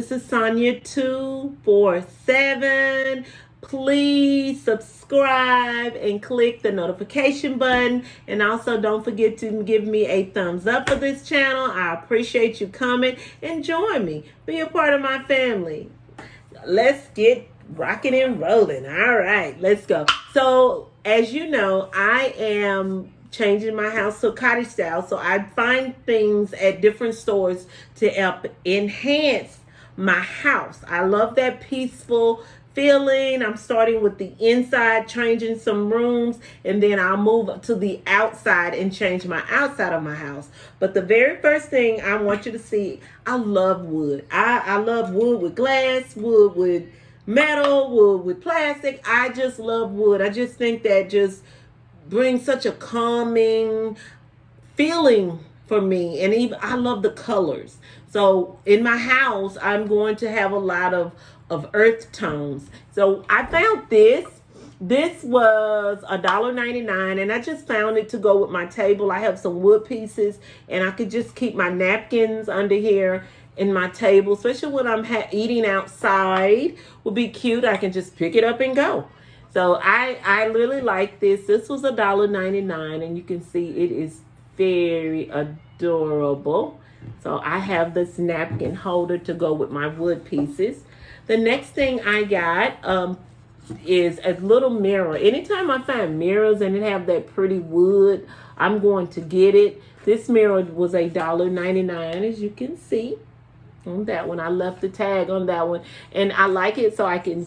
This is Sonia 247. Please subscribe and click the notification button. And also don't forget to give me a thumbs up for this channel. I appreciate you coming and join me. Be a part of my family. Let's get rocking and rolling. All right, let's go. So as you know, I am changing my house to cottage style. So I find things at different stores to help enhance my house. I love that peaceful feeling. I'm starting with the inside, changing some rooms, and then I'll move to the outside and change my outside of my house. But the very first thing I want you to see, I love wood. I love wood with glass, wood with metal, wood with plastic. I just love wood. I just think that just brings such a calming feeling for me. And even I love the colors. So in my house, I'm going to have a lot of earth tones. So I found this. This was $1.99, and I just found it to go with my table. I have some wood pieces, and I could just keep my napkins under here in my table, especially when I'm eating outside. Would be cute. I can just pick it up and go. So I really like this. This was $1.99, and you can see it is very adorable. So I have this napkin holder to go with my wood pieces. The next thing I got is a little mirror. Anytime I find mirrors and it have that pretty wood, I'm going to get it. This mirror was $1.99, as you can see on that one. I left the tag on that one, and I like it so I can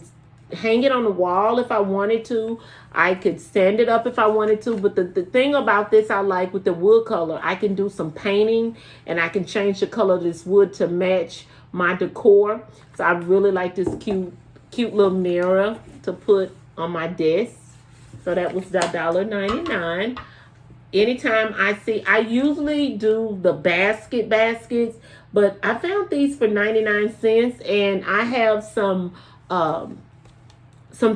hang it on the wall if I wanted to. I could stand it up if I wanted to. But the thing about this I like with the wood color, I can do some painting and I can change the color of this wood to match my decor. So I really like this cute little mirror to put on my desk. So that was $1.99. Anytime I usually do the baskets, but I found these for 99 cents, and I have some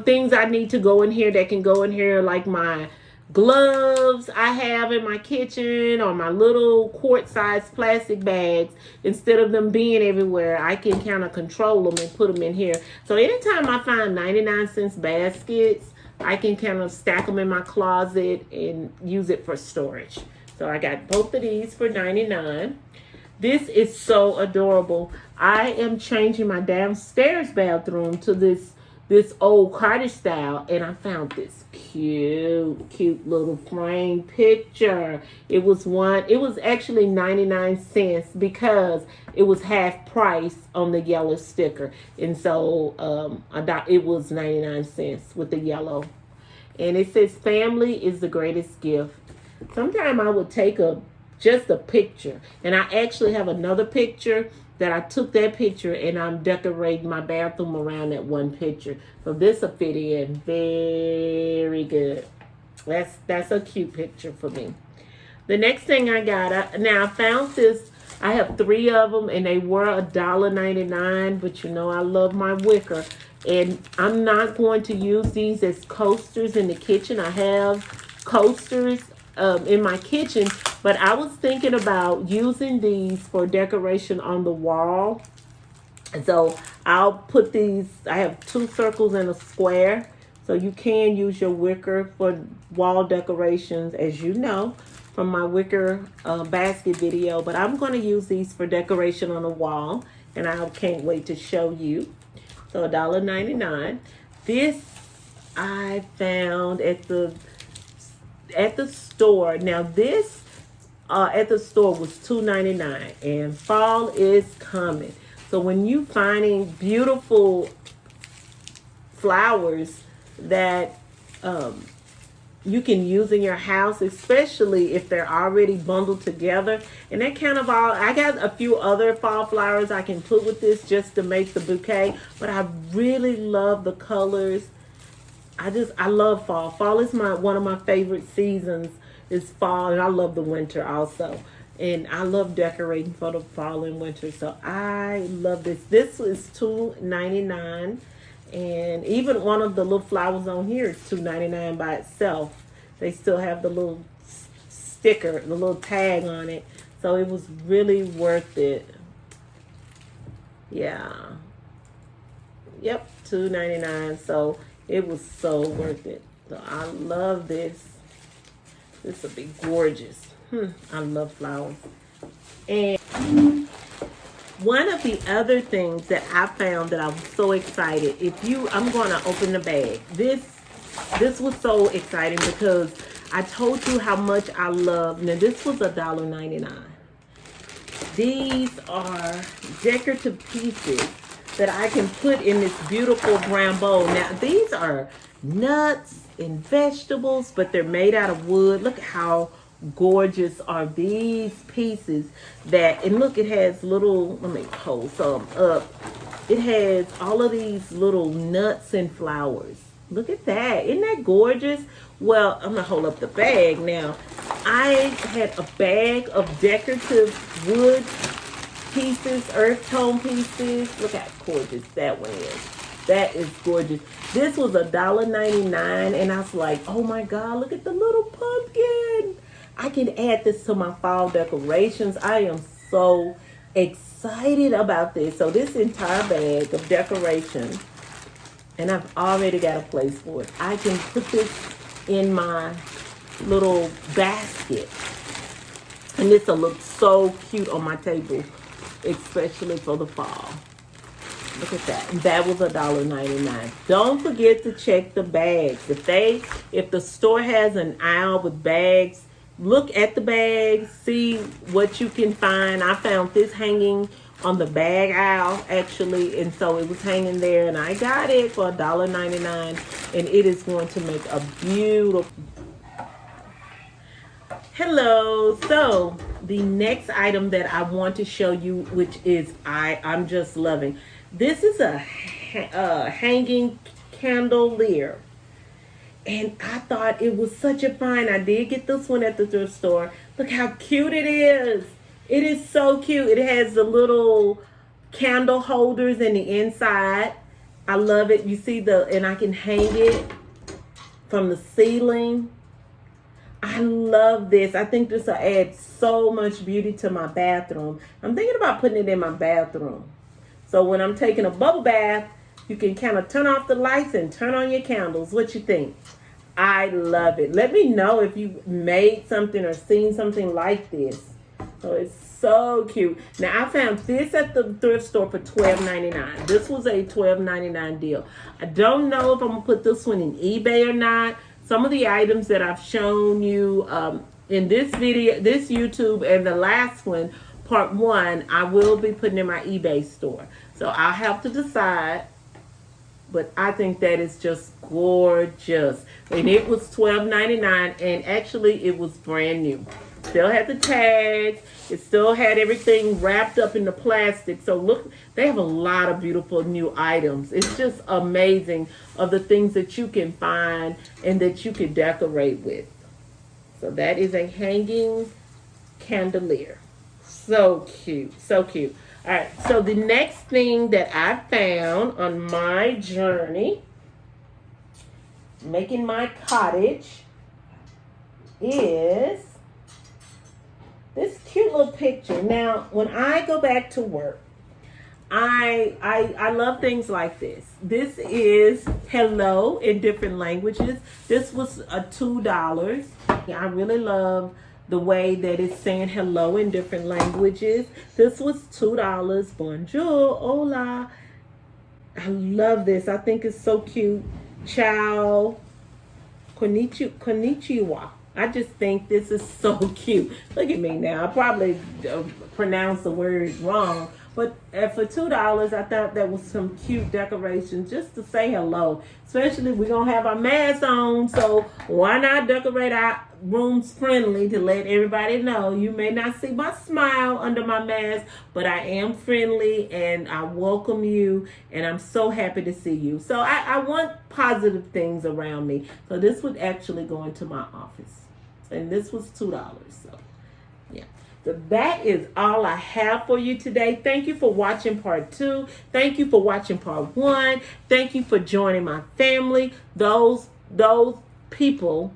things I need to go in here that can go in here, like my gloves I have in my kitchen, or my little quart-sized plastic bags. Instead of them being everywhere, I can kind of control them and put them in here. So anytime I find 99 cents baskets, I can kind of stack them in my closet and use it for storage. So I got both of these for 99. This is so adorable. I am changing my downstairs bathroom to this old cottage style, and I found this cute little frame picture. It was actually 99 cents because it was half price on the yellow sticker. And so it was 99 cents with the yellow. And it says family is the greatest gift. Sometime I would take just a picture, and I actually have another picture that I took that picture, and I'm decorating my bathroom around that one picture. So this will fit in very good. That's a cute picture for me. The next thing I got, now I found this. I have 3 of them, and they were $1.99, but you know I love my wicker. And I'm not going to use these as coasters in the kitchen. I have coasters in my kitchen, but I was thinking about using these for decoration on the wall. And so I'll put these, I have 2 circles and a square. So you can use your wicker for wall decorations, as you know from my wicker basket video. But I'm going to use these for decoration on the wall, and I can't wait to show you. So $1.99. This I found at the store. Now this at the store was $2.99, and fall is coming. So when you finding beautiful flowers that you can use in your house, especially if they're already bundled together, and that kind of all, I got a few other fall flowers I can put with this just to make the bouquet, but I really love the colors. I love fall. Fall is one of my favorite seasons is fall, and I love the winter also. And I love decorating for the fall and winter. So I love this. This is $2.99. And even one of the little flowers on here is $2.99 by itself. They still have the little sticker, the little tag on it. So it was really worth it. Yeah. Yep, $2.99. So it was so worth it. So I love this. This will be gorgeous. I love flowers. And one of the other things that I found that I was so excited. I'm going to open the bag. This was so exciting because I told you how much I love. Now this was $1.99. These are decorative pieces that I can put in this beautiful brown bowl. Now these are nuts and vegetables, but they're made out of wood. Look at how gorgeous are these pieces. And look, it has little, let me hold some up. It has all of these little nuts and flowers. Look at that. Isn't that gorgeous? Well, I'm gonna hold up the bag now. I had a bag of decorative wood pieces, earth tone pieces. Look how gorgeous that one is. That is gorgeous. This was $1.99, and I was like, oh my God, look at the little pumpkin. I can add this to my fall decorations. I am so excited about this. So this entire bag of decoration, and I've already got a place for it. I can put this in my little basket, and this will look so cute on my table, especially for the fall. Look at that. That was $1.99. Don't forget to check the bags. If the store has an aisle with bags, look at the bags, see what you can find. I found this hanging on the bag aisle actually, and so it was hanging there, and I got it for $1.99, and it is going to make a beautiful. Hello. So the next item that I want to show you, which is I'm just loving. This is a hanging chandelier. And I thought it was such a find. I did get this one at the thrift store. Look how cute it is. It is so cute. It has the little candle holders in the inside. I love it. You see and I can hang it from the ceiling. I love this. I think this will add so much beauty to my bathroom. I'm thinking about putting it in my bathroom. So when I'm taking a bubble bath, you can kind of turn off the lights and turn on your candles. What you think? I love it. Let me know if you made something or seen something like this. So it's so cute. Now I found this at the thrift store for $12.99. This was a $12.99 deal. I don't know if I'm gonna put this one in eBay or not. Some of the items that I've shown you in this video, this YouTube, and the last one, part 1, I will be putting in my eBay store. So I'll have to decide. But I think that is just gorgeous. And it was $12.99, and actually it was brand new. Still had the tag. It still had everything wrapped up in the plastic. So look, they have a lot of beautiful new items. It's just amazing of the things that you can find and that you can decorate with. So that is a hanging chandelier. So cute, so cute. All right, so the next thing that I found on my journey, making my cottage, is this cute little picture. Now, when I go back to work, I love things like this. This is hello in different languages. This was $2. I really love the way that it's saying hello in different languages. This was $2. Bonjour, hola. I love this. I think it's so cute. Ciao, konnichiwa. I just think this is so cute. Look at me now. I probably pronounced the word wrong. But for $2, I thought that was some cute decorations just to say hello. Especially we're going to have our masks on, so why not decorate our rooms friendly to let everybody know. You may not see my smile under my mask, but I am friendly and I welcome you, and I'm so happy to see you. So I want positive things around me. So this would actually go into my office. And this was $2. So yeah. So that is all I have for you today. Thank you for watching part 2. Thank you for watching part 1. Thank you for joining my family. Those people,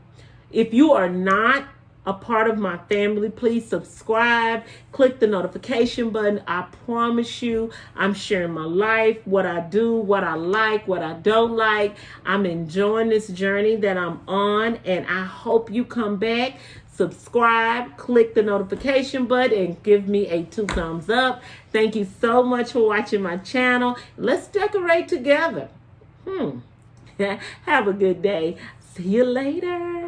if you are not a part of my family, please subscribe, click the notification button. I promise you, I'm sharing my life, what I do, what I like, what I don't like. I'm enjoying this journey that I'm on, and I hope you come back. Subscribe, click the notification button, and give me a 2 thumbs up. Thank you so much for watching my channel. Let's decorate together. Have a good day. See you later.